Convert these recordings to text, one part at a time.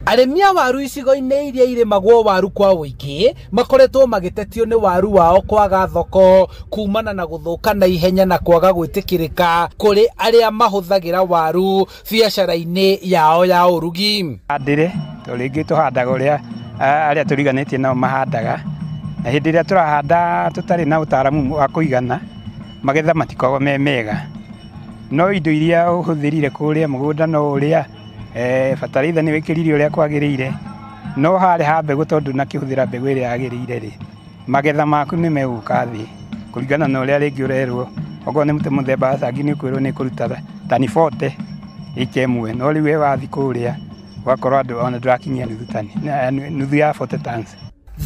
Arĩmi a waru icigo-inĩ iria irĩmagwo waru kwa wĩingĩ makoretwo magĩtetio nĩ waru wao kwaga thoko kumana na gũthũka na ihenya na kwaga gwĩtĩkĩrĩka kũrĩ arĩa mahũthagĩra waru biacara-inĩ yao ya ũrugi. Andire tũrĩngĩ tũhandaga ũrĩa arĩa tũriganĩtie nao mahandaga, na hĩndĩ ĩrĩa tũrahanda tũtarĩ na ũtaaramu wa kũigana magetha matikoragwo me mega. No indo iria ũhũthĩrire kũrĩa mũgũnda no ũrĩa bataraitha nĩ wĩkĩrire ũrĩa kwagĩrĩire, no harĩ ha mbegũ tondũ na kĩhũthĩra mbegũ ĩrĩa yagĩrĩire rĩ, magetha maku nĩ megũka thĩ kũringana na ũrĩa rĩngĩ ũrerwo. Okorwo nĩ mũthemba wa cangi nĩ ũkwĩrwo nĩ kũruta tani 40 ĩka ĩmwe, no rĩu we wathi kũrĩa ũgakorwo andũ ona ndũrakinyia nuthu ya 40 tons.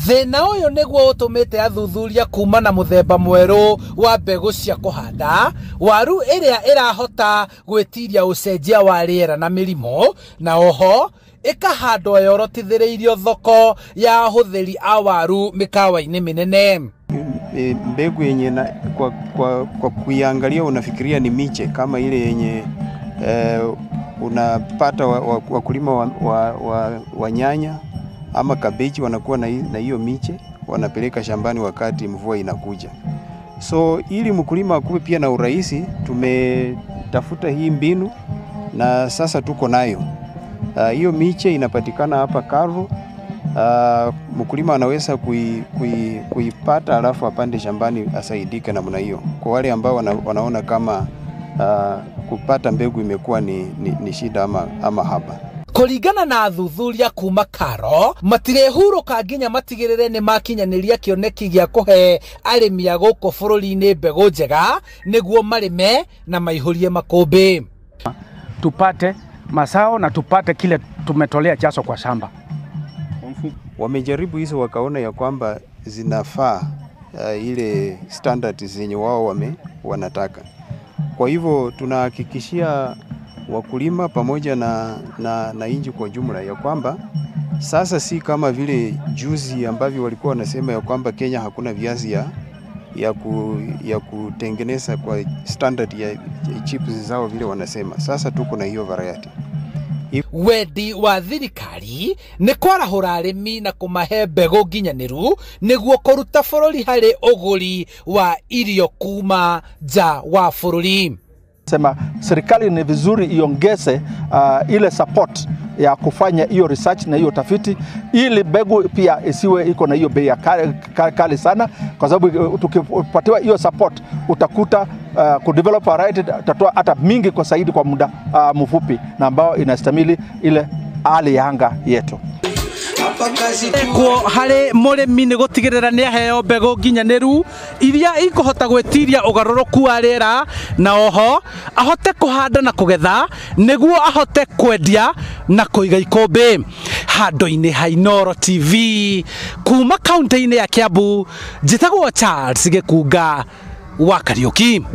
Thĩna ũyũ nĩguo ũtũmĩte athuthuria kuma na mũthemba mwerũ wa mbegũ cia kũhanda waru ĩrĩa ĩrahota gwĩtiria ũcenjia wa rĩera na mĩrimũ, na oho ĩkahandwo yorotithĩrĩirio thoko ya ahũthĩri a waru mĩkawa-inĩ mĩnene. Mbegu yenye kwa kuiangalia unafikiria ni miche kama ile yenye unapata wakulima wa nyanya ama kabeji wanakuwa na hiyo miche wanapeleka shambani wakati mvua inakuja. So ili mkulima akuwe pia na urahisi, tumetafuta hii mbinu na sasa tuko nayo. Hiyo miche inapatikana hapa Karvu. Mkulima anaweza kuipata alafu apande shambani asaidike namna hiyo. Kwa wale ambao wanaona kama kupata mbegu imekuwa ni shida ama haba. Kũringana na athuthuria kuma Karo, matirehurũka nginya matigĩrĩre nĩ makinyanĩria kĩoneki gĩa kũhe arĩmi a gũkũ bũrũri-inĩ mbegũ njega nĩguo marĩme na maihũrie makũmbĩ. Tupate mazao na tupate kile tumetolea jasho kwa shamba. Wamejaribu hizo wakaona ya kwamba zinafaa ile standards zenye wao wanataka. Kwa hivyo tunahakikishia wakulima pamoja na inji kwa jumla ya kwamba sasa si kama vile juzi ambavyo walikuwa wanasema ya kwamba Kenya hakuna viazi ya kutengeneza kwa standard ya chips zao vile wanasema. Sasa tuko na hiyo variety. Wendi wa thirikari nĩ kwarahũra arĩmi na kũmahe mbegũ nginyanĩru nĩguo kũruta bũrũri harĩ ũgũri wa irio kuma nja wa bũrũri. Sema serikali ni vizuri iongeze ile support ya kufanya hiyo research na hiyo tafiti, ili mbegu pia isiwe iko na hiyo bei kali sana, kwa sababu tukipatiwa hiyo support utakuta kudevelop variety tatoa hata mingi kwa zaidi kwa muda mfupi na ambao inastamili ile hali ya anga yetu. Kwa harĩ mũrĩmi nĩ gũtigĩrĩra nĩ aheo mbegũ nginyanĩru iria ikũhota gwĩtiria ũgarũrũku wa rĩera, na oho ahote kũhanda na kũgetha nĩguo ahote kwendia na kũiga ikũmbĩ. Handũ-inĩ ha Inooro TV kuma kaunti-inĩ ya Kiambu, njĩtagwo Charles Gĩkunga wa Kariũki.